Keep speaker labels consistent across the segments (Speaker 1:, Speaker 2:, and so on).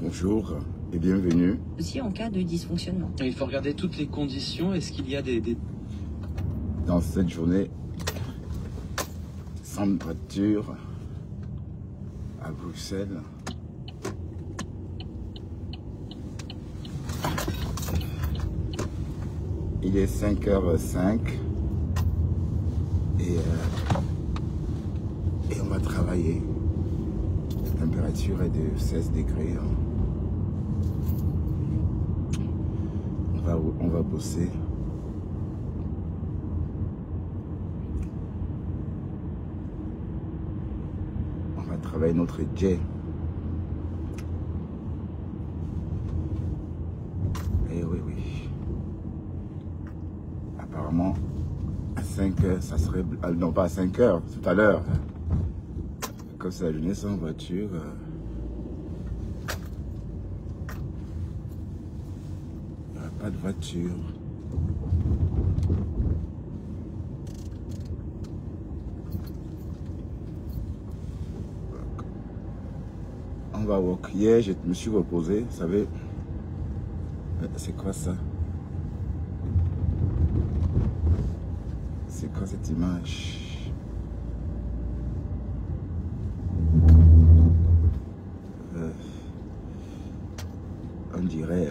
Speaker 1: Bonjour et bienvenue.
Speaker 2: Aussi en cas de dysfonctionnement.
Speaker 3: Il faut regarder toutes les conditions. Est-ce qu'il y a des...
Speaker 1: Dans cette journée sans voiture à Bruxelles, il est 5h05 et on va travailler. La température est de 16 degrés. On va bosser. On va travailler notre jet. Et oui. Apparemment, à 5h, ça serait... Non, pas à 5h, tout à l'heure. Comme c'est la journée sans voiture. Il n'y aura pas de voiture. On va walk. Hier, je me suis reposé, vous savez. C'est quoi ça? C'est quoi cette image? On dirait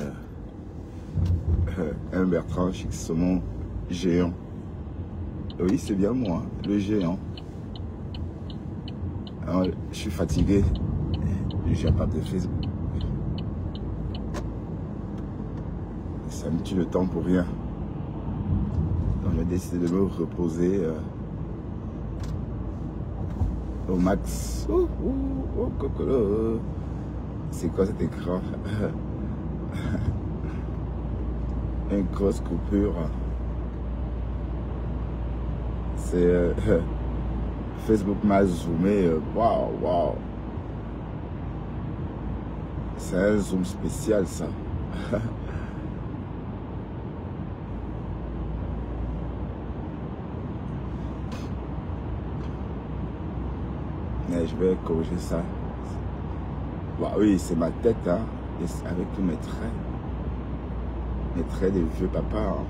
Speaker 1: un Bertrand Chixomon géant. Oui, c'est bien moi, le géant. Alors, je suis fatigué. Je n'ai pas de Facebook. Ça me tue le temps pour rien. Donc j'ai décidé de me reposer au max. C'est quoi cet écran? Une grosse coupure. C'est Facebook m'a zoomé. Waouh. C'est un zoom spécial ça. Mais je vais corriger ça. Bah oui, c'est ma tête, hein. Et avec tous mes traits. Mes traits de vieux papa. Hein.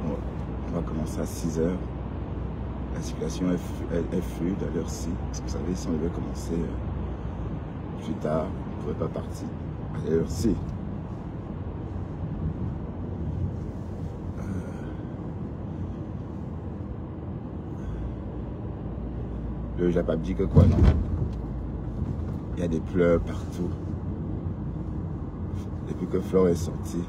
Speaker 1: Bon, on va commencer à 6h. La circulation est fluide à l'heure-ci. Parce que vous savez, si on devait commencer plus tard, on ne pourrait pas partir à l'heure-ci. Le Japabdi que quoi, non? Il y a des pleurs partout. Depuis que Flore est sortie.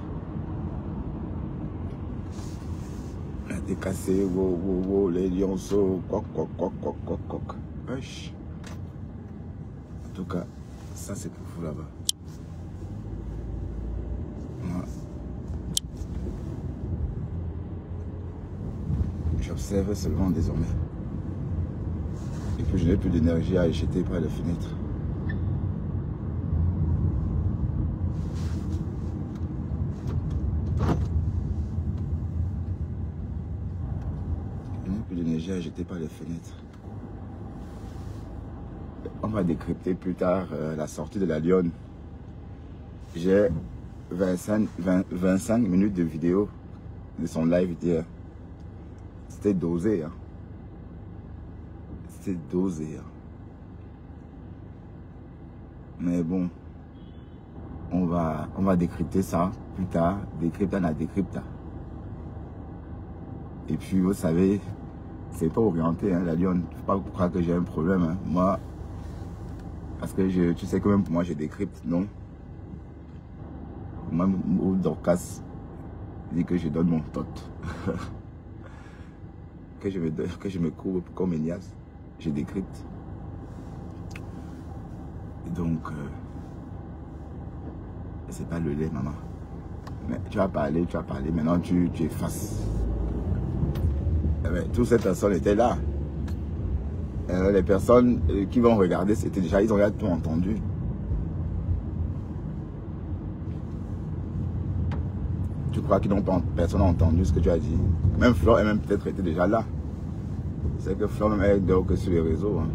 Speaker 1: Elle a été cassée, wow, les lionceaux, coq. Wesh. En tout cas, ça c'est pour vous là-bas. Moi, j'observe seulement désormais. Et puis je n'ai plus d'énergie à jeter par les fenêtres. Je n'ai plus d'énergie à jeter par les fenêtres. On va décrypter plus tard la sortie de la Lionne. J'ai 25 minutes de vidéo de son live d'hier. C'était dosé, hein. C'est dosé. Mais bon, on va décrypter ça plus tard. Décrypta. Et puis vous savez, c'est pas orienté, hein, la Lionne. Faut pas croire que j'ai un problème. Hein. Moi, parce que tu sais que même pour moi je décrypte, non. Moi, au Dorcas, dit que je donne mon tot. que je me couvre comme Elias. Je décrypte. Et donc, c'est pas le lait, maman. Mais tu vas parler, maintenant tu effaces. Toutes ces personnes étaient là. Les personnes qui vont regarder, c'était déjà, ils ont déjà tout entendu. Tu crois qu'ils n'ont pas, personne n'a entendu ce que tu as dit? Même Flore, elle même peut-être était déjà là. C'est que Flore, même elle dort que sur les réseaux. Hein.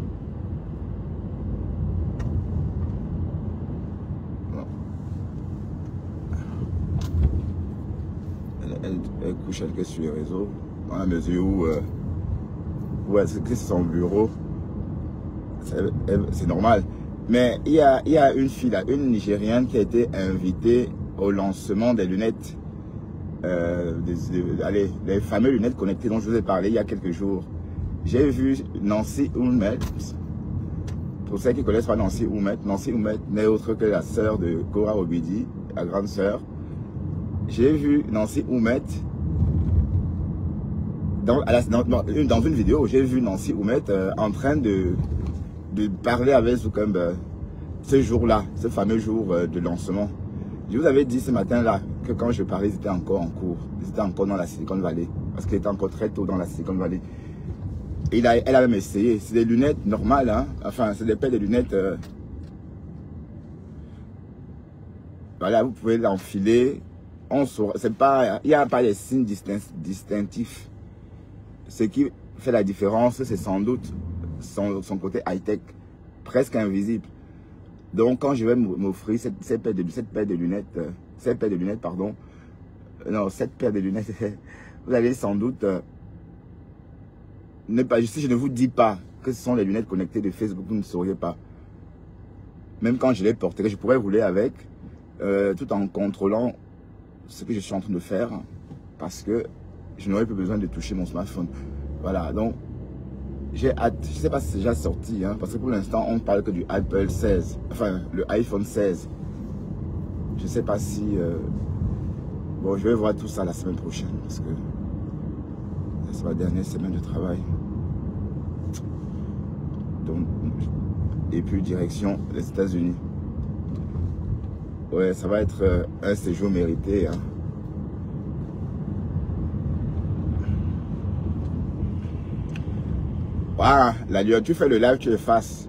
Speaker 1: touche quelqu'un sur les réseaux, dans la mesure où c'est son bureau, c'est normal. Mais il y a une fille là, une Nigériane qui a été invitée au lancement des lunettes, les fameuses lunettes connectées dont je vous ai parlé il y a quelques jours. J'ai vu Nancy Oumet. Pour ceux qui connaissent pas Nancy Oumet n'est autre que la sœur de Cora Obidi, la grande sœur. J'ai vu Nancy Oumet dans une vidéo. J'ai vu Nancy Oumet en train de parler avec Zuckerberg ce jour-là, ce fameux jour de lancement. Je vous avais dit ce matin-là que quand je parlais, ils étaient encore en cours. Ils étaient encore dans la Silicon Valley. Parce qu'il était encore très tôt dans la Silicon Valley. Et elle a même essayé. C'est des lunettes normales. Hein? Enfin, c'est des paires de lunettes. Voilà, vous pouvez l'enfiler. Il n'y a pas de signes distinctifs. Ce qui fait la différence, c'est sans doute son côté high-tech. Presque invisible. Donc, quand je vais m'offrir cette paire de lunettes, vous allez sans doute si je ne vous dis pas que ce sont les lunettes connectées de Facebook, vous ne sauriez pas. Même quand je les porterai, je pourrais rouler avec, tout en contrôlant ce que je suis en train de faire, parce que je n'aurais plus besoin de toucher mon smartphone. Voilà, donc j'ai hâte. Je ne sais pas si c'est déjà sorti, hein, parce que pour l'instant, on ne parle que du Apple 16, enfin le iPhone 16. Je ne sais pas si... bon, je vais voir tout ça la semaine prochaine, parce que c'est ma dernière semaine de travail. Donc, et puis direction les États-Unis. Ouais, ça va être un séjour mérité. Hein. Voilà, la Lyon, tu fais le live, tu effaces.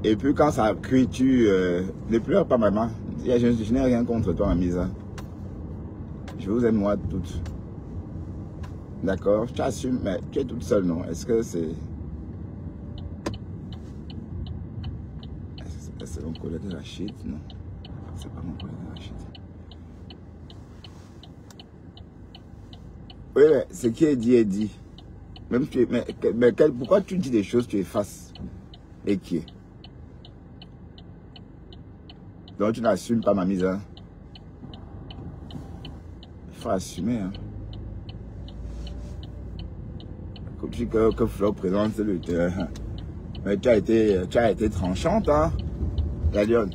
Speaker 1: Et puis quand ça crie, tu ne pleures pas, maman. Je n'ai rien contre toi, ma mise. Hein. Je vous aime moi toutes. D'accord, tu assumes, mais tu es toute seule, non? Est-ce que c'est... C'est mon collègue de Rachid? Non, c'est pas mon collègue de Rachid. Oui, mais ce qui est dit est dit. Même pourquoi tu dis des choses, tu effaces? Et qui est? Donc tu n'assumes pas ma mise. Hein? Il faut assumer. Hein? Comme tu dis que Flo présente le terrain. Mais tu as été tranchante, hein, la lionne.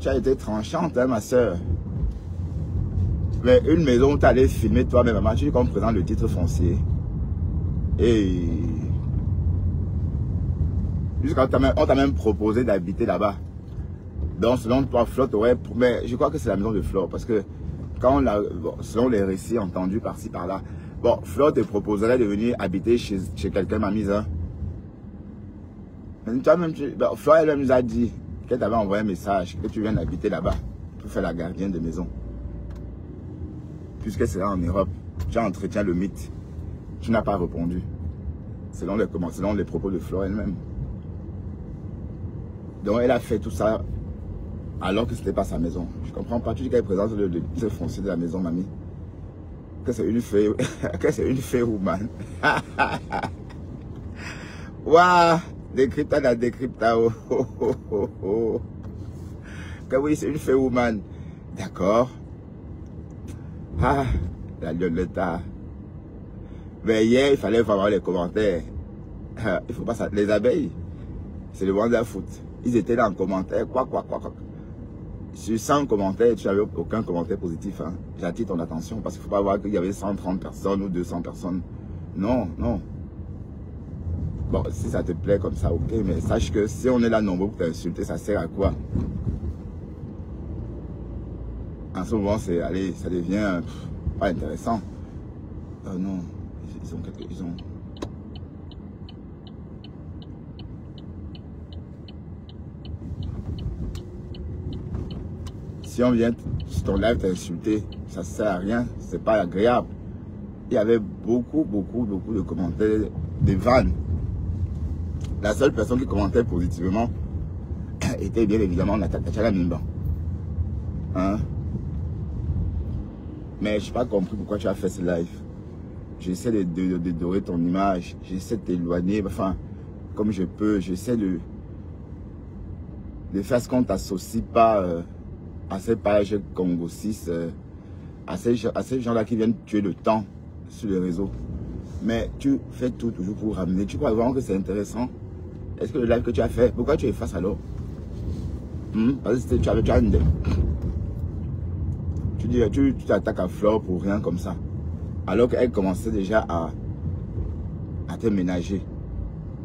Speaker 1: Tu as été tranchante, hein, ma soeur. Mais une maison où tu allais filmer toi-même, maman, tu dis qu'on présente le titre foncier. Et jusqu'à on t'a même proposé d'habiter là-bas. Donc selon toi, Flo, mais je crois que c'est la maison de Flo, parce que quand selon les récits entendus par-ci par-là, bon, Flo te proposerait de venir habiter chez quelqu'un, ma mise. Hein. Toi-même, Flo elle-même nous a dit qu'elle t'avait envoyé un message, que tu viens d'habiter là-bas pour faire la gardienne de maison. Puisque c'est là en Europe, tu entretiens le mythe. Tu n'as pas répondu. Selon les propos de Flo elle-même. Donc elle a fait tout ça alors que ce n'était pas sa maison. Je ne comprends pas. Tu dis qu'elle présente le titre foncier de la maison, mamie. Que c'est une fée, que c'est une fée woman. Waouh, décrypta la décrypta. Oh, oh, oh, oh, oh. Que oui, c'est une fée woman. D'accord. Ah, la lionne de ta. Mais hier, il fallait voir les commentaires. Il faut pas ça. Les abeilles, c'est le monde à foot. Ils étaient là en commentaire. Quoi. Sur 100 commentaires, tu n'avais aucun commentaire positif. Hein. J'attire ton attention parce qu'il ne faut pas voir qu'il y avait 130 personnes ou 200 personnes. Non. Bon, si ça te plaît comme ça, ok. Mais sache que si on est là nombreux pour t'insulter, ça sert à quoi? En ce moment, ça devient pas intéressant. Non, ils ont... Si on vient sur ton live t'insulter, ça ne sert à rien, c'est pas agréable. Il y avait beaucoup de commentaires, des vannes. La seule personne qui commentait positivement était bien évidemment Tchala Mimba. Hein? Mais je n'ai pas compris pourquoi tu as fait ce live. J'essaie de dorer ton image. J'essaie de t'éloigner, enfin, comme je peux. J'essaie de faire ce qu'on ne t'associe pas à ces pages Congo 6, à ces gens-là qui viennent tuer le temps sur les réseaux. Mais tu fais tout toujours pour ramener. Tu crois vraiment que c'est intéressant? Est-ce que le live que tu as fait, pourquoi tu effaces alors? Parce que tu as une... Tu t'attaques à Flore pour rien comme ça. Alors qu'elle commençait déjà à te ménager.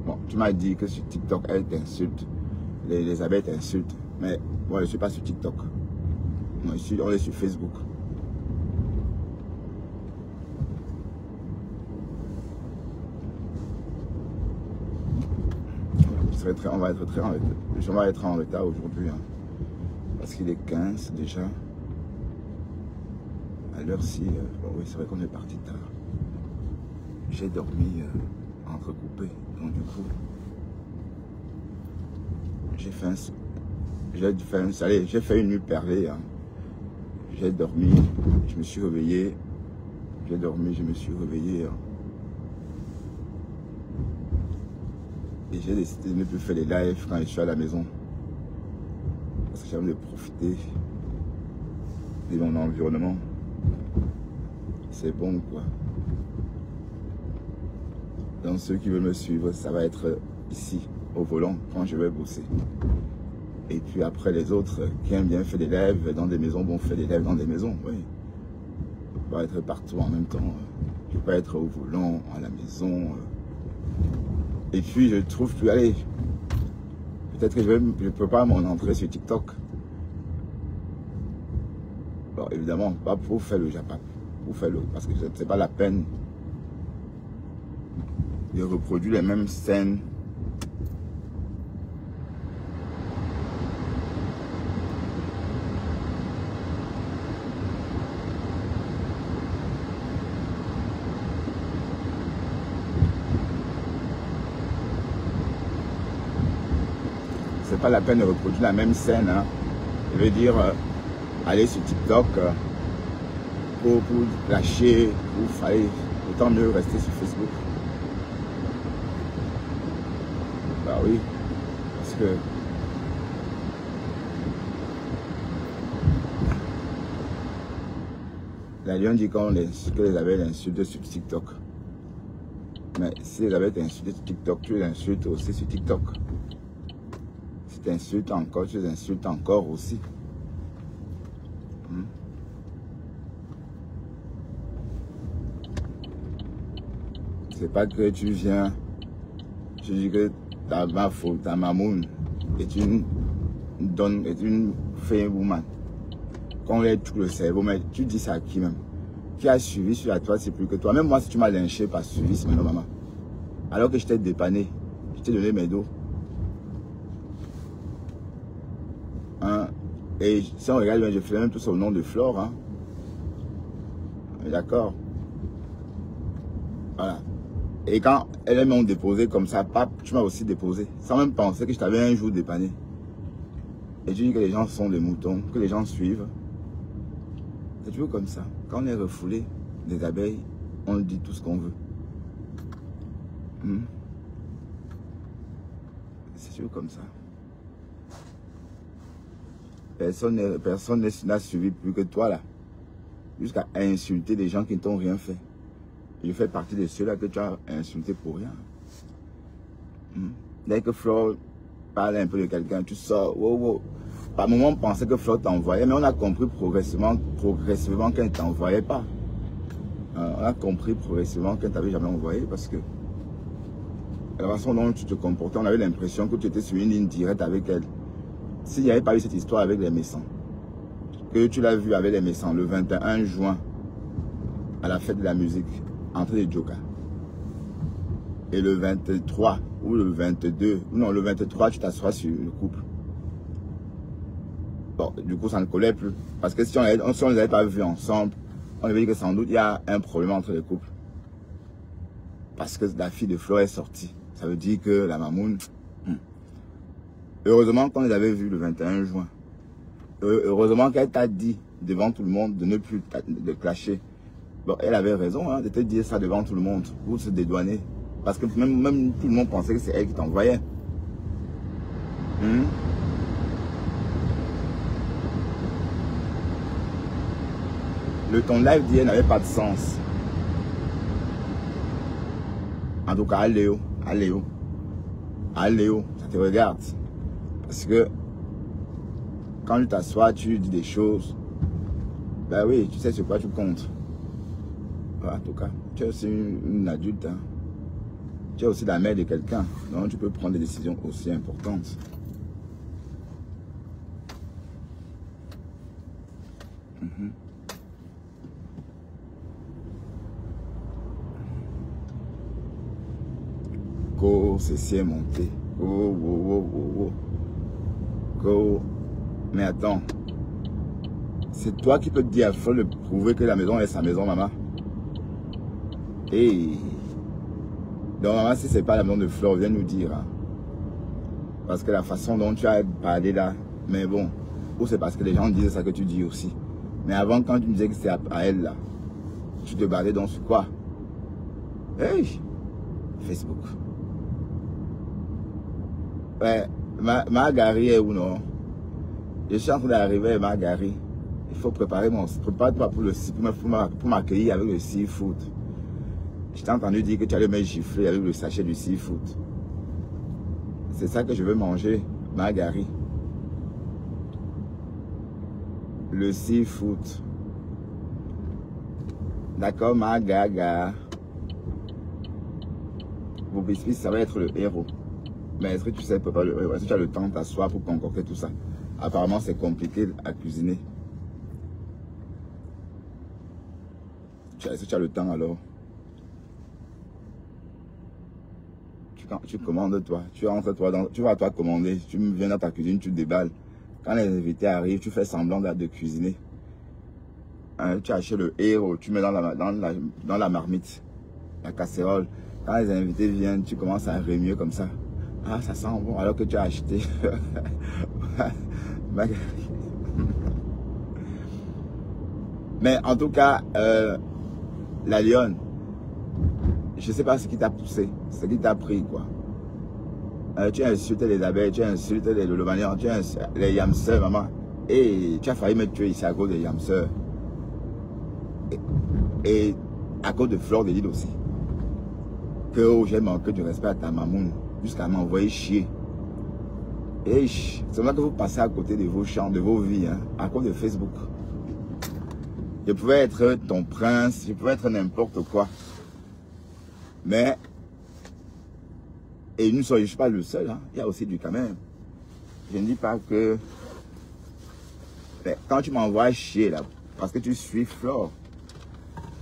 Speaker 1: Bon, tu m'as dit que sur TikTok, elle t'insulte. Les abeilles t'insultent. Mais moi, je ne suis pas sur TikTok. Moi, on est sur Facebook. On va être en retard aujourd'hui. Hein, parce qu'il est 15 déjà. À l'heure-ci, oui, c'est vrai qu'on est parti tard. J'ai dormi entrecoupé. Donc du coup, j'ai fait une nuit perlée. Hein. J'ai dormi, je me suis réveillé. J'ai dormi, je me suis réveillé. Hein. Et j'ai décidé de ne plus faire les lives quand je suis à la maison. Parce que j'aime de profiter de mon environnement. C'est bon quoi. Donc ceux qui veulent me suivre, ça va être ici, au volant, quand je vais bosser. Et puis après les autres qui aiment bien faire des lives dans des maisons, vont faire des lives dans des maisons, oui. Je ne peux pas être partout en même temps. Je ne peux pas être au volant, à la maison. Et puis je trouve plus, allez, peut-être que je ne peux pas m'en entrer sur TikTok. Bon, évidemment, pas pour faire le Japon. Pour faire le, parce que c'est pas la peine de reproduire les mêmes scènes. C'est pas la peine de reproduire la même scène. Hein. Je veux dire, aller sur TikTok pour lâcher, pour faire, autant mieux rester sur Facebook. Bah oui, parce que la Lyon dit que les abeilles insultent sur TikTok. Mais si les abeilles t'insultent sur TikTok, tu les insultes aussi sur TikTok. Si tu insultes encore, tu les insultes encore aussi. C'est pas que tu viens, je dis que ta mamoun est une fée woman. Qu'on lève tout le cerveau, mais tu dis ça à qui même? Qui a suivi sur la toile, c'est plus que toi. Même moi, si tu m'as lynché, pas suivi, c'est maintenant maman. Alors que je t'ai dépanné, je t'ai donné mes dos. Hein? Et si on regarde, je fais même tout au nom de Flore. Hein? D'accord? Voilà. Et quand elles m'ont déposé comme ça, pap, tu m'as aussi déposé. Sans même penser que je t'avais un jour dépanné. Et tu dis que les gens sont des moutons, que les gens suivent. C'est toujours comme ça. Quand on est refoulé des abeilles, on dit tout ce qu'on veut. C'est toujours comme ça. Personne n'a suivi plus que toi là. Jusqu'à insulter des gens qui ne t'ont rien fait. Je fais partie de ceux-là que tu as insulté pour rien. Dès que Flore parle un peu de quelqu'un, tu sors. Wow, wow. Par moment, on pensait que Flore t'envoyait, mais on a compris progressivement qu'elle ne t'envoyait pas. On a compris progressivement qu'elle ne t'avait jamais envoyé parce que la façon dont tu te comportais, on avait l'impression que tu étais sur une ligne directe avec elle. S'il n'y avait pas eu cette histoire avec les Messans, que tu l'as vu avec les Messans le 21 juin, à la fête de la musique, entre les Joka. Et le 23 ou le 22, non le 23, tu t'assois sur le couple. Bon, du coup, ça ne collait plus. Parce que si on ne les avait pas vus ensemble, on avait dit que sans doute il y a un problème entre les couples. Parce que la fille de Flore est sortie. Ça veut dire que la mamoune... Heureusement qu'on les avait vus le 21 juin. Heureusement qu'elle t'a dit devant tout le monde, de ne plus de clasher. Bon, elle avait raison hein, de te dire ça devant tout le monde pour se dédouaner. Parce que même tout le monde pensait que c'est elle qui t'envoyait. Ton live d'hier n'avait pas de sens. En tout cas, allez, ça te regarde. Parce que quand tu t'assois, tu dis des choses. Ben oui, tu sais sur quoi tu comptes. En tout cas, tu es aussi une adulte. Hein. Tu es aussi la mère de quelqu'un. Donc tu peux prendre des décisions aussi importantes. Go, ceci est monté. Go. Mais attends. C'est toi qui peux te dire, il faut le prouver que la maison est sa maison, maman. Et donc, maman, si c'est pas la maison de Flore, viens nous dire. Hein. Parce que la façon dont tu as parlé là, mais bon, ou c'est parce que les gens disent ça que tu dis aussi. Mais avant, quand tu me disais que c'est à elle là, tu te basais donc sur quoi? Hey, Facebook. Ouais, Margari est où non? Je suis en train d'arriver à Margari. Il faut préparer prépare-toi pour m'accueillir avec le seafood. Je t'ai entendu dire que tu allais me gifler avec le sachet du seafood. C'est ça que je veux manger, Margari. Le seafood. D'accord, Magaga. Vos biscuits, ça va être le héros. Mais est-ce que tu sais préparer le héros? Est-ce que tu as le temps de t'asseoir pour concocter tout ça? Apparemment, c'est compliqué à cuisiner. Est-ce que tu as le temps alors? Tu commandes toi. Tu rentres toi tu vas toi commander. Tu viens dans ta cuisine, tu déballes. Quand les invités arrivent, tu fais semblant de cuisiner. Hein, tu achètes le héros, tu mets dans la marmite, la casserole. Quand les invités viennent, tu commences à remuer comme ça. Ah, ça sent bon alors que tu as acheté. Mais en tout cas, la lionne, je ne sais pas ce qui t'a poussé, ce qui t'a pris quoi. Tu as insulté les abeilles, tu as insulté les lolomanians, tu as insulté les yamseurs, maman. Et tu as failli me tuer ici à cause des yamseurs. Et à cause de Flore de Lille aussi. Que oh, j'ai manqué du respect à ta maman jusqu'à m'envoyer chier. Et c'est vrai que vous passez à côté de vos champs, de vos vies, hein, à cause de Facebook. Je pouvais être ton prince, je pouvais être n'importe quoi. Mais, et je ne suis pas le seul, hein, il y a aussi du quand même. Je ne dis pas que, mais quand tu m'envoies chier là, parce que tu suis Flore,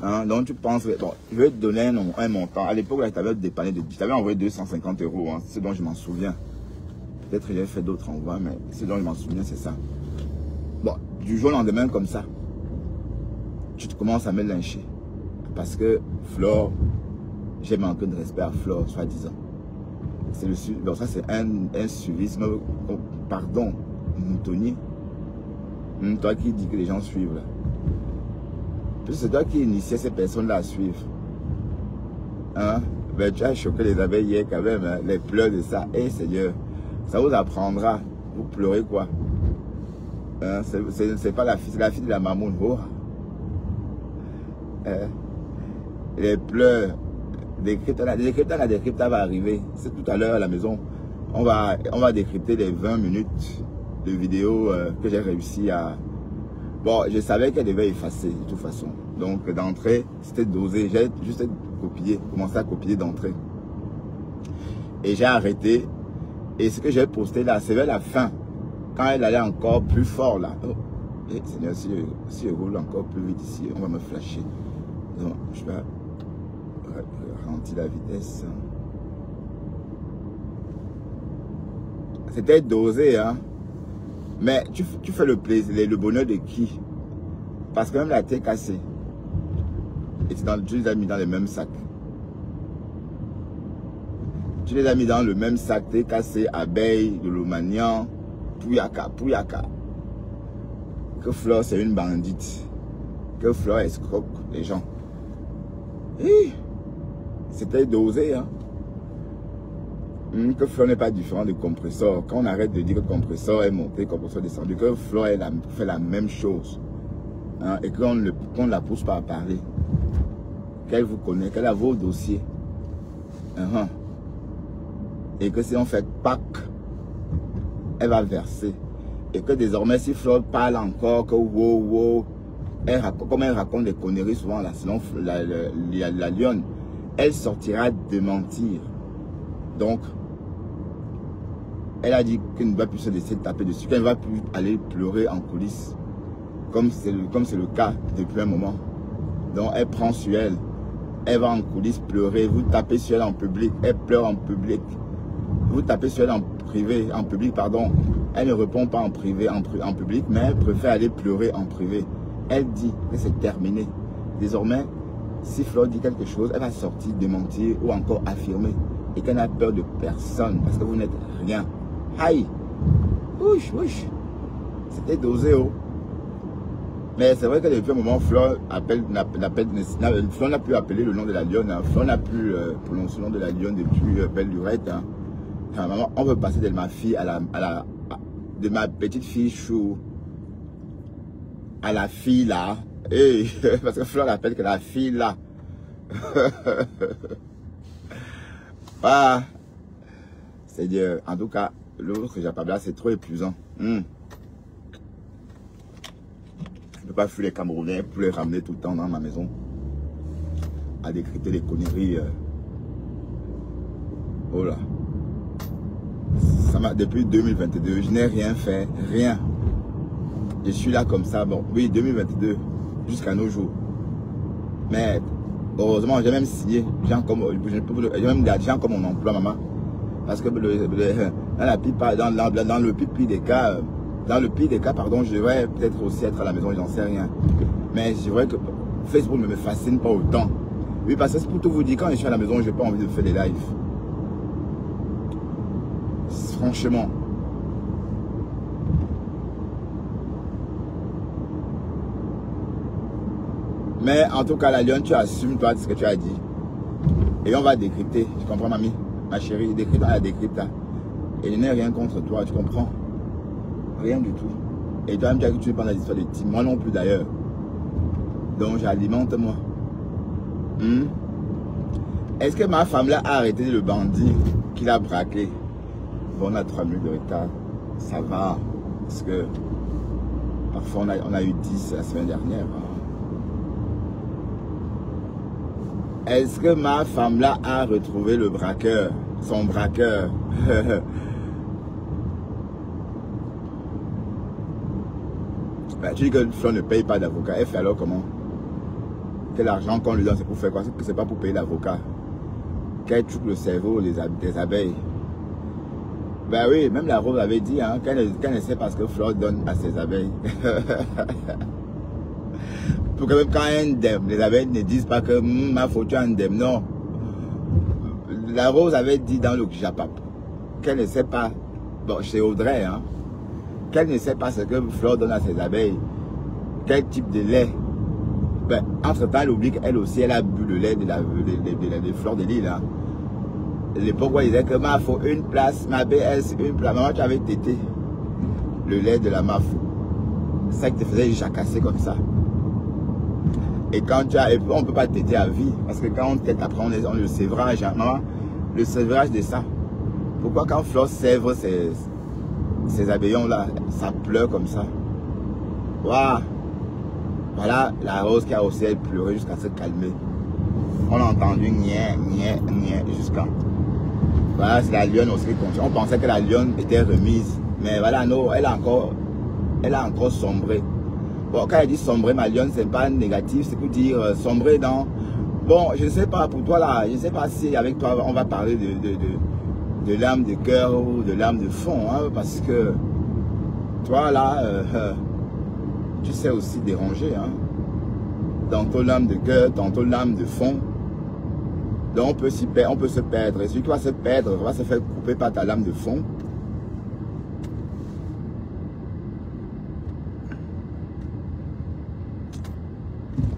Speaker 1: hein, donc tu penses, bon, je vais te donner un montant. À l'époque, je t'avais dépanné, je t'avais envoyé 250 €, hein, ce dont je m'en souviens. Peut-être que j'ai fait d'autres envois, mais ce dont je m'en souviens, c'est ça. Bon, du jour au lendemain, comme ça, tu te commences à me lyncher. Parce que Flore, j'ai manqué de respect à Flore, soi-disant. Donc ça, c'est un suivisme, pardon, moutonnier. Toi qui dis que les gens suivent là. C'est toi qui initiais ces personnes-là à suivre. Hein? Ben, tu as choqué les abeilles hier quand même, hein? Les pleurs de ça. Eh Seigneur, ça vous apprendra. Vous pleurez quoi? Hein? C'est pas la fille, c'est la fille de la mamoune. Oh. Les pleurs. Des cryptas va arriver. C'est tout à l'heure à la maison. On va décrypter les 20 minutes de vidéo que j'ai réussi à... Bon, je savais qu'elle devait effacer de toute façon. Donc d'entrée, c'était dosé. J'ai juste commencé à copier d'entrée. Et j'ai arrêté. Et ce que j'ai posté là, c'est vers la fin. Quand elle allait encore plus fort là. Oh, hey, Seigneur, si je roule encore plus vite ici, on va me flasher. Donc, je vais ralentir la vitesse. C'était dosé, hein. Mais tu fais le plaisir, le bonheur de qui? Parce que même la tête cassée. Et tu les as mis dans le même sac. Tu les as mis dans le même sac, thé cassé, abeille, de l'omanian, pouyaka. que Flore c'est une bandite, que Flore escroque les gens. C'était dosé, hein. Que Flore n'est pas différent de Compressor. Quand on arrête de dire que Compressor est monté, Compressor est descendu, que Flore fait la même chose. Hein, et qu'on ne la pousse pas à parler. Qu'elle vous connaît, qu'elle a vos dossiers. Et que si on fait pack, elle va verser. Et que désormais, si Flore parle encore, que wow, comme elle raconte des conneries souvent là, sinon la lionne, elle sortira de mentir. Donc, elle a dit qu'elle ne va plus se laisser taper dessus, qu'elle ne va plus aller pleurer en coulisses, comme c'est le cas depuis un moment. Donc, elle prend sur elle, elle va en coulisses pleurer, vous tapez sur elle en public, elle pleure en public. Vous tapez sur elle en privé, en public, pardon. Elle ne répond pas en privé, en public, mais elle préfère aller pleurer en privé. Elle dit que c'est terminé. Désormais, si Flore dit quelque chose, elle va sortir, démentir ou encore affirmer. Et qu'elle n'a peur de personne parce que vous n'êtes rien. Aïe! Ouch! C'était dosé, oh! Mais c'est vrai que depuis un moment, Flore n'a plus appelé le nom de la lionne. Hein. Flore n'a plus prononcé le nom de la lionne depuis belle lurette. Hein. Enfin, maman, on veut passer de ma fille de ma petite fille chou à la fille là. Hey, parce que Flore l'appelle que la fille là. Ah, c'est dire, en tout cas, l'autre Japabla, c'est trop épuisant. Je ne peux pas fuir les Camerounais pour les ramener tout le temps dans ma maison à décrypter les conneries. Oh là. Depuis 2022, je n'ai rien fait, rien. Je suis là comme ça, bon, oui, 2022, jusqu'à nos jours. Mais heureusement, j'ai même signé, j'ai même gardé comme mon emploi, maman. Parce que dans le pire des cas, pardon, je devrais peut-être aussi être à la maison, j'en sais rien. Mais c'est vrai que Facebook ne me fascine pas autant. Oui, parce que c'est pour tout vous dire, quand je suis à la maison, je n'ai pas envie de faire des lives. Franchement. Mais en tout cas, la lionne, tu assumes toi ce que tu as dit. Et on va décrypter. Tu comprends, mamie? Ma chérie, décrypte, elle décrypte. Et je n'ai rien contre toi, tu comprends? Rien du tout. Et toi-même, tu as dit que tu parles l'histoire de Tim. Moi non plus d'ailleurs. Donc j'alimente moi. Est-ce que ma femme là a arrêté le bandit qui l'a braqué? Bon, on a 3 minutes de retard. Ça va. Parce que parfois on a eu 10 la semaine dernière. Est-ce que ma femme là a retrouvé le braqueur? Son braqueur. Ben, tu dis que Flore ne paye pas d'avocat. Elle fait alors comment? Quel argent qu'on lui donne, c'est pour faire quoi? C'est pas pour payer l'avocat. Qu'elle touche le cerveau des abeilles. Ben oui, même la Rose avait dit hein, qu'elle ne sait pas ce que Flore donne à ses abeilles. Pour que même quand elle indemne, les abeilles ne disent pas que ma photo indemne. Non. La Rose avait dit dans le Japap qu'elle ne sait pas, bon, chez Audrey, hein, qu'elle ne sait pas ce que Flore donne à ses abeilles. Quel type de lait. Ben, entre-temps, elle oublie qu'elle aussi, elle a bu le lait des fleurs de l'île. Hein. L'époque où elle disait que ma faut une place, ma BS, une place. Maman, tu avais tété le lait de la mafou. C'est ça qui te faisait jacasser comme ça. Et quand tu as, et on ne peut pas téter à vie. Parce que quand on tète, après on le sévrage. Hein. Maman, le sévrage de ça. Pourquoi quand Flore sèvre ces abeillons là, ça pleure comme ça? Waouh! Voilà la Rose qui a aussi pleuré jusqu'à se calmer. On a entendu niais jusqu'à. Voilà, c'est la lionne aussi qui continue. On pensait que la lionne était remise. Mais voilà, non, elle a encore sombré. Bon, quand elle dit sombrer, ma lionne, c'est pas négatif, c'est pour dire sombrer dans. Bon, je ne sais pas, pour toi là, je ne sais pas si avec toi on va parler de l'âme de cœur ou de l'âme de fond, hein, parce que toi là, tu sais aussi déranger, hein. Tantôt l'âme de cœur, tantôt l'âme de fond. Donc on peut se perdre. Et celui qui va se perdre va se faire couper par ta lame de fond.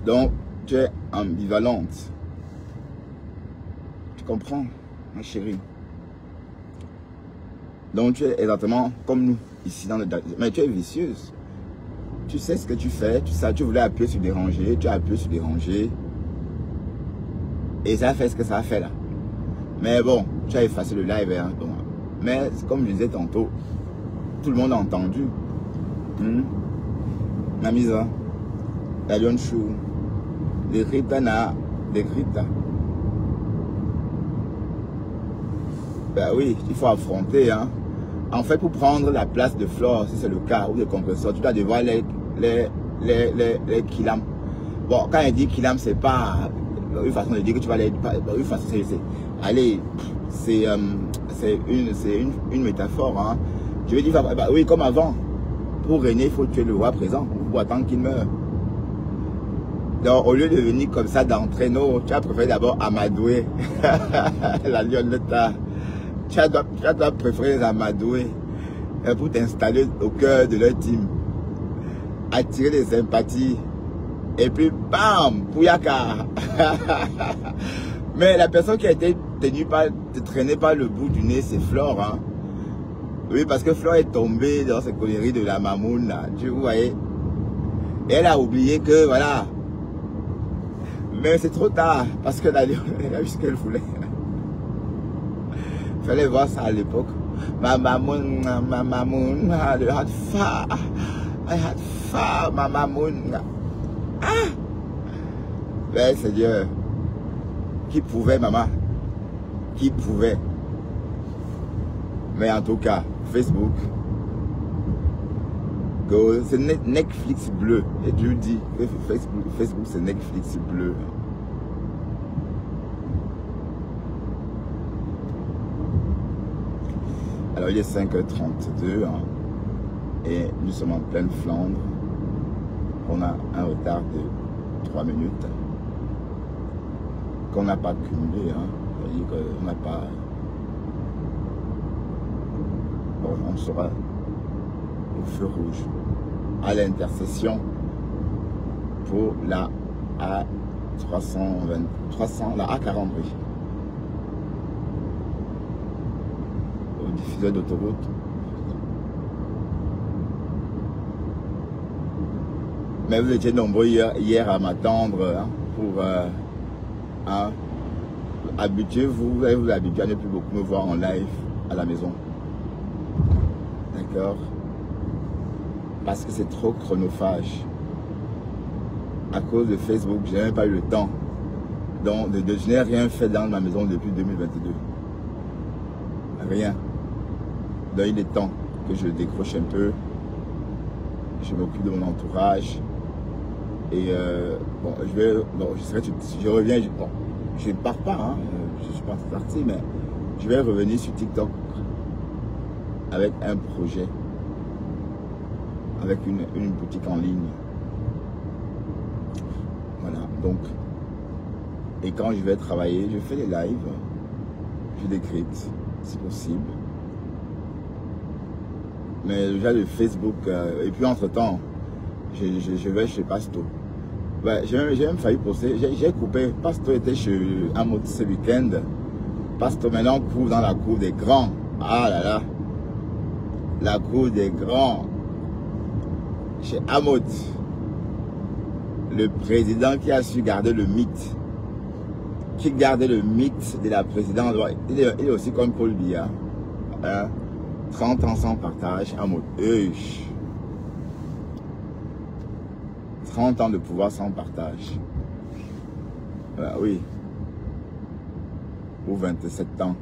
Speaker 1: Donc, tu es ambivalente. Tu comprends, ma chérie? Donc, tu es exactement comme nous, ici dans le... Mais tu es vicieuse. Tu sais ce que tu fais, tu voulais appuyer sur déranger, tu as appuyé sur déranger. Et ça fait ce que ça a fait là. Mais bon, tu as effacé le live. Hein, donc. Mais comme je disais tantôt, tout le monde a entendu. La mise, la lion chou, les ritana, les rita. Ben oui, il faut affronter. Hein. En fait, pour prendre la place de Flore, si c'est le cas, ou de compresseur, tu dois devoir les kilams. Bon, quand il dit kilam, c'est pas une façon de dire que tu vas les... Une façon, allez, c'est une métaphore. Hein. Je veux dire, bah, oui, comme avant. Pour régner, il faut tuer le roi présent pour attendre qu'il meure. Donc, au lieu de venir comme ça d'entrée, non, tu as préféré d'abord amadouer la lionetta. Tu as préféré les amadouer pour t'installer au cœur de leur team. Attirer des sympathies. Et puis, bam, Pouyaka. Mais la personne qui a été traînée par le bout du nez, c'est Flore. Hein. Oui, parce que Flore est tombée dans ces conneries de la mamoune, là. Tu voyez. Et elle a oublié que, voilà. Mais c'est trop tard, parce que elle a eu ce qu'elle voulait. Il fallait voir ça à l'époque. Ma mamoune, I had far, ma mamoune. Ah! Ben, Seigneur. Qui pouvait, maman? Qui pouvait? Mais en tout cas, Facebook, c'est Netflix bleu. Et tu le dis, Facebook c'est Netflix bleu. Alors il est 5h32 hein, et nous sommes en pleine Flandre. On a un retard de 3 minutes qu'on n'a pas cumulé. Hein. C'est-à-dire qu'on n'a pas... Bon, on sera au feu rouge à l'intercession pour la A320, la A40, oui. Au diffuseur d'autoroute. Mais vous étiez nombreux hier à m'attendre hein, pour hein, habituez-vous, vous allez vous habituer à ne plus beaucoup me voir en live à la maison. D'accord? Parce que c'est trop chronophage. À cause de Facebook, je n'ai même pas eu le temps. Donc, je n'ai rien fait dans ma maison depuis 2022. Rien. Donc, il est temps que je décroche un peu. Je m'occupe de mon entourage. Et bon, je reviens. Bon, je ne pars pas, hein, je suis pas parti, mais je vais revenir sur TikTok avec un projet, avec une boutique en ligne. Voilà, donc, et quand je vais travailler, je fais des lives, je décrypte, si possible. Mais déjà le Facebook, et puis entre-temps, je vais chez Pasto. Ouais, j'ai même failli poster, j'ai coupé. Pasto était chez Amot ce week-end. Pasto maintenant court dans la cour des grands. Ah là là. La cour des grands. Chez Amot. Le président qui a su garder le mythe. Qui gardait le mythe de la présidence. Il est aussi comme Paul Biya. Hein? 30 ans sans partage. Amot. 30 ans de pouvoir sans partage. Oui. Ou 27 ans.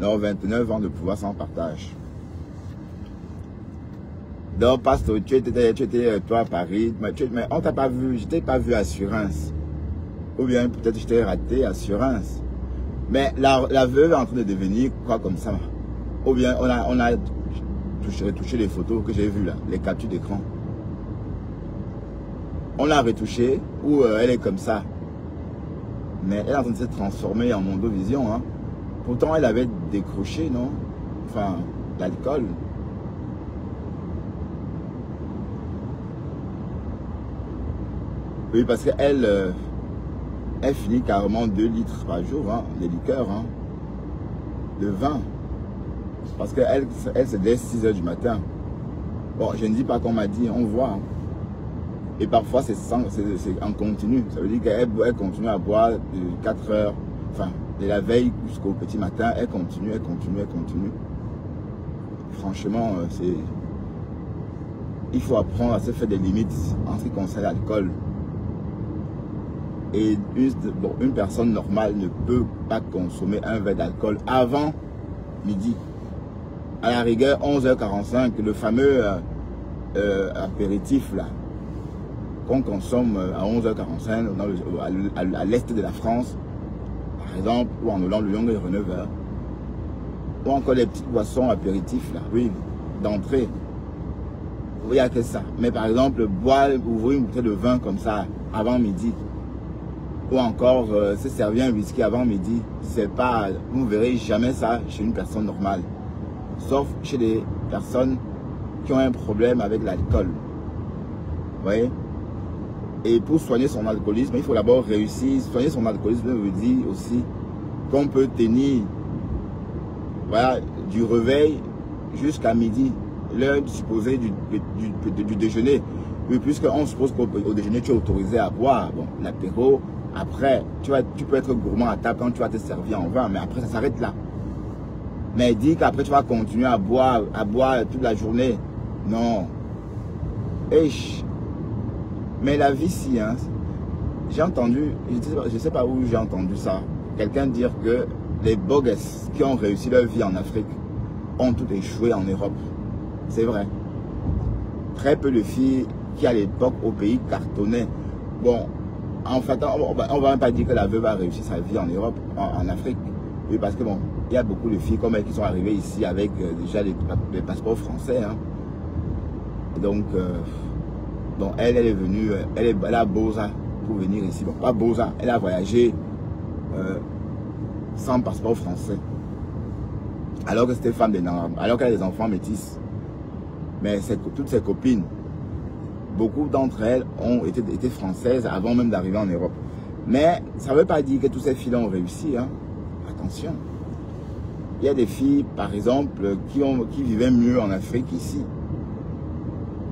Speaker 1: Non, 29 ans de pouvoir sans partage. Donc, Pasteur, tu étais toi à Paris, mais on t'a pas vu, je t'ai pas vu Assurance. Ou bien peut-être je t'ai raté Assurance. Mais la veuve est en train de devenir quoi comme ça. Ou bien on a retouché les photos que j'ai vues là, les captures d'écran. On l'a retouchée, ou elle est comme ça. Mais elle est en train de se transformer en Mondovision. Hein. Pourtant, elle avait décroché, non? Enfin, l'alcool. Oui, parce qu'elle elle finit carrément 2 litres par jour, hein, de liqueur, hein, de vin. Parce qu'elle c'est dès 6 h du matin. Bon, je ne dis pas qu'on m'a dit, on voit. Hein. Et parfois, c'est en continu. Ça veut dire qu'elle continue à boire de 4 heures, enfin, de la veille jusqu'au petit matin. Elle continue. Franchement, il faut apprendre à se faire des limites en ce qui concerne l'alcool. Et une personne normale ne peut pas consommer un verre d'alcool avant midi. À la rigueur, 11 h 45, le fameux apéritif là, qu'on consomme à 11 h 45 à l'est de la France, par exemple, ou en Hollande, le Young est 9 h. Ou encore les petites boissons apéritifs là, oui, d'entrée. Il n'y a que ça. Mais par exemple, ouvrir une bouteille de vin comme ça avant midi, ou encore se servir un whisky avant midi, c'est pas, vous ne verrez jamais ça chez une personne normale. Sauf chez des personnes qui ont un problème avec l'alcool. Vous voyez? Et pour soigner son alcoolisme, il faut d'abord réussir. Soigner son alcoolisme veut dire aussi qu'on peut tenir, voilà, du réveil jusqu'à midi, l'heure supposée du déjeuner. Oui, puisqu'on suppose qu'au déjeuner, tu es autorisé à boire. Bon, l'apéro, après, tu peux être gourmand à table quand tu vas te servir en vin, mais après, ça s'arrête là. Mais dis qu'après, tu vas continuer à boire toute la journée. Non. Mais la vie, si, hein, j'ai entendu, je ne sais pas où j'ai entendu ça, quelqu'un dire que les bogues qui ont réussi leur vie en Afrique ont tout échoué en Europe. C'est vrai. Très peu de filles qui à l'époque au pays cartonnaient. Bon, en fait, on ne va même pas dire que la veuve a réussi sa vie en Europe, en Afrique. Oui, parce que bon, il y a beaucoup de filles comme elles qui sont arrivées ici avec déjà les passeports français. Hein. Donc, elle est venue, elle a Boza pour venir ici. Bon, pas Boza, elle a voyagé sans passeport français. Alors que c'était femme alors qu'elle a des enfants métis. Mais toutes ses copines, beaucoup d'entre elles ont été françaises avant même d'arriver en Europe. Mais ça ne veut pas dire que toutes ces filles ont réussi. Hein. Attention. Il y a des filles, par exemple, qui vivaient mieux en Afrique ici.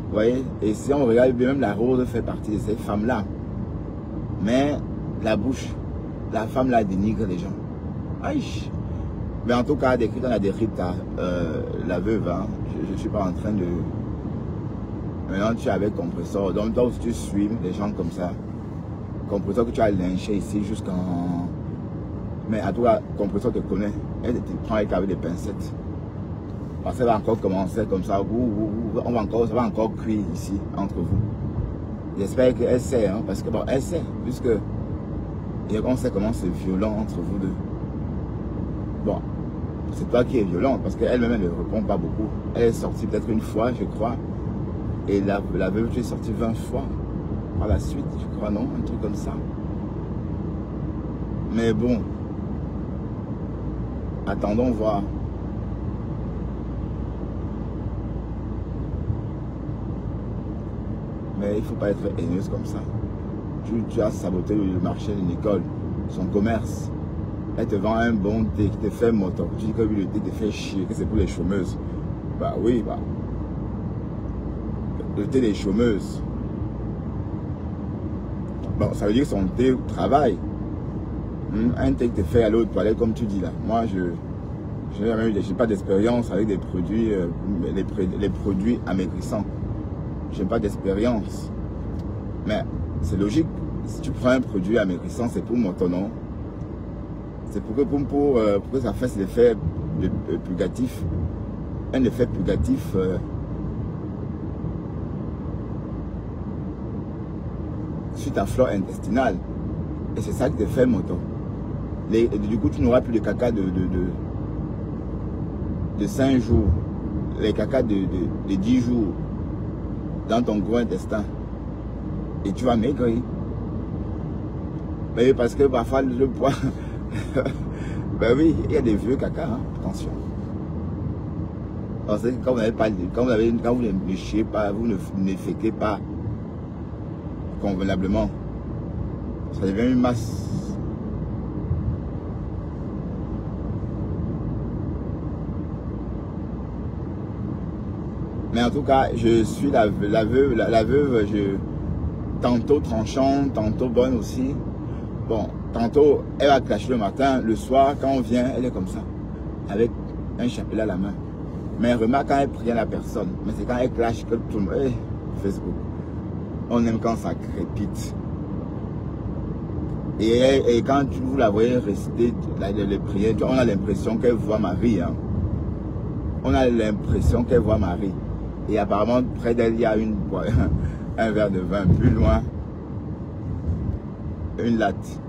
Speaker 1: Vous voyez? Et si on regarde bien, même la Rose fait partie de ces femmes-là. Mais la bouche, la femme là dénigre les gens. Aïe. Mais en tout cas, on a des rites à la veuve. Hein. Je ne suis pas en train de... Maintenant, tu es avec compresseur. Donc, toi, tu suis les gens comme ça. Compresseur que tu as lynché ici jusqu'en... Mais en tout cas, compresseur te connaît. Elle te prend avec des pincettes. Parce qu'elle va encore commencer comme ça. Ça va encore cuire ici, entre vous. J'espère qu'elle sait. Hein, parce que, bon, elle sait. Puisque... Et on sait comment c'est violent entre vous deux. Bon, c'est toi qui es violente parce qu'elle-même elle ne répond pas beaucoup. Elle est sortie peut-être une fois, je crois. Et la veuve, tu es sortie 20 fois par la suite, je crois, non? Un truc comme ça. Mais bon, attendons voir. Mais il ne faut pas être haineuse comme ça. Tu as saboté le marché de Nicole, son commerce. Elle te vend un bon thé qui te fait moto. Tu dis que le thé te fait chier, que c'est pour les chômeuses. Bah oui, bah. Le thé des chômeuses. Bon, ça veut dire que son thé travaille. Un thé qui te fait aller aux toilettes, comme tu dis là. Moi, je n'ai pas d'expérience avec des produits, les produits amaigrissants. Je n'ai pas d'expérience. Mais c'est logique. Si tu prends un produit amaigrissant, c'est pour moto, non? C'est pour que ça fasse l'effet purgatif. Un effet purgatif sur ta flore intestinale. Et c'est ça qui te fait moto. Du coup, tu n'auras plus de caca de 5 jours. Les caca de 10 jours dans ton gros intestin. Et tu vas maigrir. Mais parce que parfois le poids... Ben oui, il y a des vieux caca, hein, attention. Parce que quand vous ne chiez pas, vous ne féquez pas convenablement, Ça devient une masse. Mais en tout cas, je suis la veuve, tantôt tranchante, tantôt bonne aussi. Bon, tantôt, elle va clasher le matin, le soir, quand on vient, elle est comme ça, avec un chapelet à la main. Mais remarque quand elle prévient la personne, mais c'est quand elle clash que tout le monde, hey, Facebook, on aime quand ça crépite. Et quand vous la voyez réciter les prières, on a l'impression qu'elle voit Marie. Hein. On a l'impression qu'elle voit Marie. Et apparemment, près d'elle, il y a un verre de vin. Plus loin, une latte.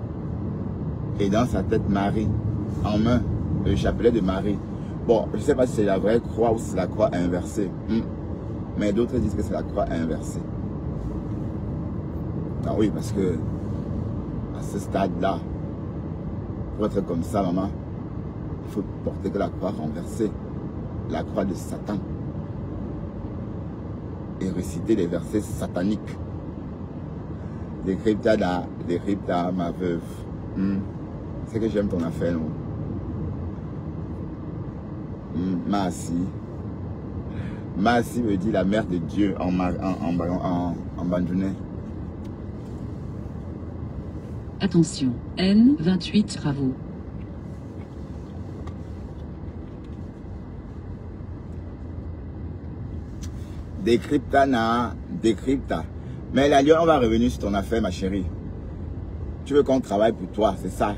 Speaker 1: Et dans sa tête, Marie, en main, le chapelet de Marie. Bon, je ne sais pas si c'est la vraie croix ou si c'est la croix inversée. Mais d'autres disent que c'est la croix inversée. Ah oui, parce que à ce stade-là, pour être comme ça, maman, il faut porter que la croix renversée, la croix de Satan. Et réciter les versets sataniques. Décrypta, ma veuve. C'est que j'aime ton affaire, non? Maassi. Maassi me dit la mère de Dieu en bandunais.
Speaker 4: Attention, N28 travaux.
Speaker 1: Décrypta, décrypta. Mais la Lyon, on va revenir sur ton affaire, ma chérie. Tu veux qu'on travaille pour toi, c'est ça.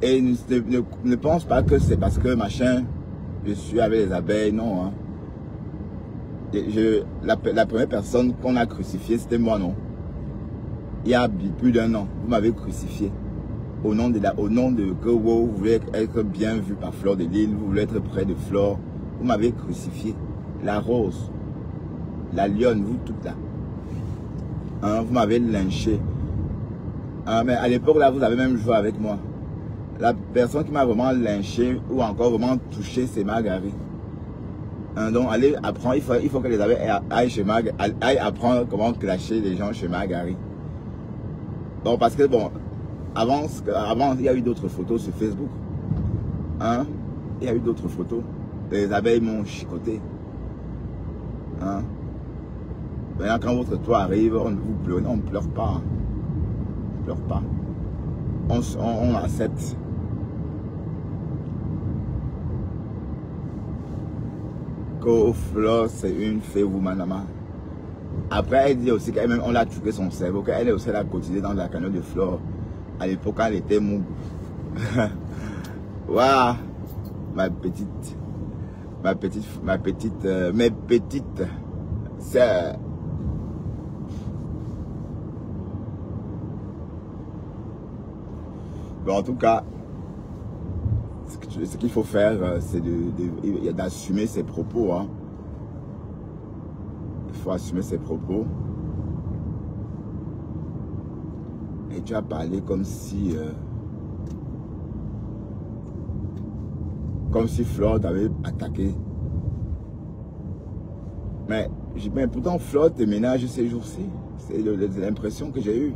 Speaker 1: Et ne pense pas que c'est parce que machin, je suis avec les abeilles, non. Hein. La première personne qu'on a crucifiée, c'était moi, non. Il y a plus d'1 an, vous m'avez crucifié. Au nom de que vous voulez être bien vu par Fleur de Lille, vous voulez être près de Flore. Vous m'avez crucifié. La rose, la lionne, vous toutes là. Hein, vous m'avez lynché. Hein, mais à l'époque là, vous avez même joué avec moi. La personne qui m'a vraiment lynché ou encore vraiment touché, c'est Marguerite. Hein, donc allez apprendre, il faut que les abeilles aillent chez Marguerite, aillent apprendre comment clasher les gens chez Marguerite. Donc parce que bon, avant il y a eu d'autres photos sur Facebook. Hein, il y a eu d'autres photos. Les abeilles m'ont chicoté. Hein? Maintenant, quand votre toit arrive, vous pleurez. Non, on ne pleure pas. On ne pleure pas. On accepte. Que Flore, c'est une fée womanama. Après, elle dit aussi qu'elle-même, on l'a tué son cerveau, qu'elle est aussi là cotisée dans la canoë de Flore. À l'époque, quand elle était mou. Waouh, mes petites sœurs. Bon, en tout cas, ce qu'il faut faire, c'est d'assumer ses propos. Hein. Il faut assumer ses propos. Et tu as parlé comme si Flore t'avait attaqué. Mais pourtant Flore te ménage ces jours-ci. C'est l'impression que j'ai eue.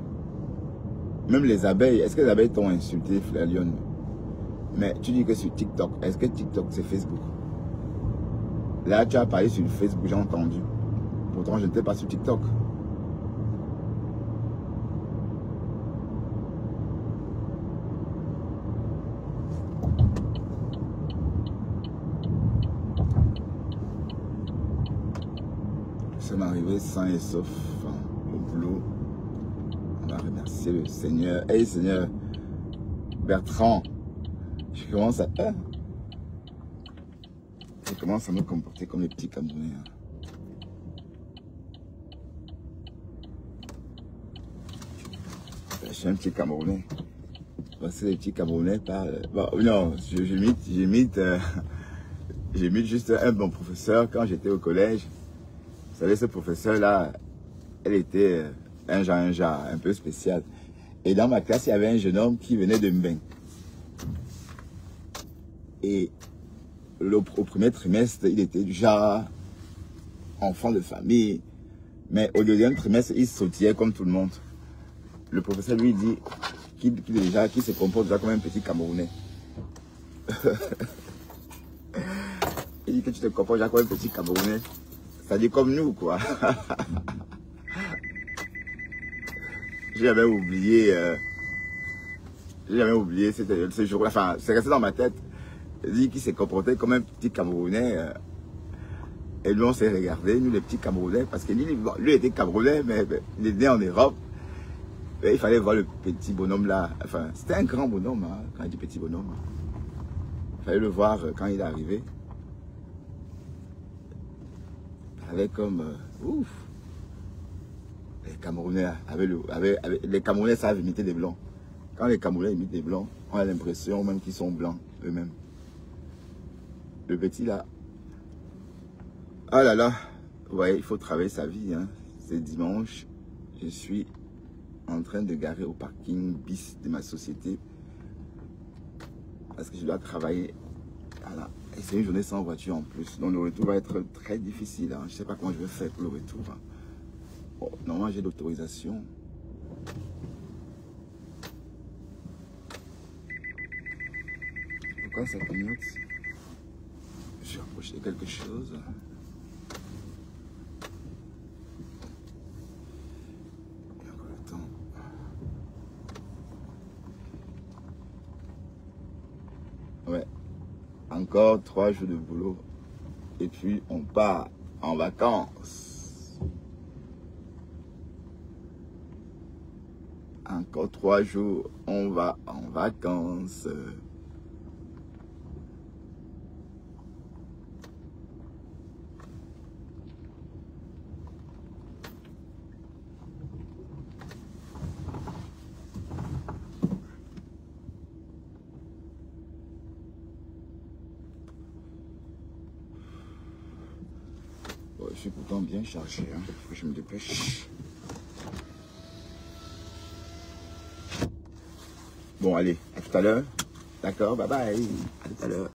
Speaker 1: Même les abeilles, est-ce que les abeilles t'ont insulté, Fleur Lyon? Mais tu dis que sur TikTok, est-ce que TikTok c'est Facebook? Là tu as parlé sur Facebook, j'ai entendu. Pourtant je n'étais pas sur TikTok. Ça m'est arrivé sain et sauf au boulot. On va remercier le Seigneur. Hey Seigneur, Bertrand, je commence à me comporter comme les petits Camerounais. Hein. Je suis un petit Camerounais. Voici les petits Camerounais parlent. Bon, non, j'imite juste un bon professeur quand j'étais au collège. Vous savez, ce professeur-là, elle était un genre un peu spécial. Et dans ma classe, il y avait un jeune homme qui venait de Mbeng. Et au premier trimestre, il était du genre enfant de famille. Mais au deuxième trimestre, il sautillait comme tout le monde. le professeur lui dit qu'il se comporte déjà comme un petit Camerounais. Il dit que tu te comportes déjà comme un petit Camerounais. C'est-à-dire comme nous, quoi. J'ai jamais oublié ce jour-là. Enfin, c'est resté dans ma tête. Il dit qu'il s'est comporté comme un petit Camerounais. Et nous, on s'est regardé, nous les petits Camerounais, parce que lui était Camerounais, mais il est né en Europe. Et il fallait voir le petit bonhomme là. Enfin, c'était un grand bonhomme, hein, quand il dit petit bonhomme. Il fallait le voir quand il est arrivé. Avec comme... ouf. Les Camerounais, les Camerounais savent imiter des Blancs. Quand les Camerounais imitent des Blancs, on a l'impression même qu'ils sont blancs eux-mêmes. Le petit là... Ah là là, vous voyez, il faut travailler sa vie. Hein. C'est dimanche, je suis en train de garer au parking bis de ma société parce que je dois travailler. Voilà. Et c'est une journée sans voiture en plus. Donc le retour va être très difficile. Hein. Je ne sais pas comment je vais faire pour le retour. Hein. Bon, normalement, j'ai l'autorisation. Pourquoi ça clignote? Je vais approcher quelque chose. Ouais, encore 3 jours de boulot et puis on part en vacances. Encore 3 jours, on va en vacances. Je suis pourtant bien chargé, hein. Faut que je me dépêche. Bon, allez, à tout à l'heure. D'accord, bye bye. À tout à l'heure.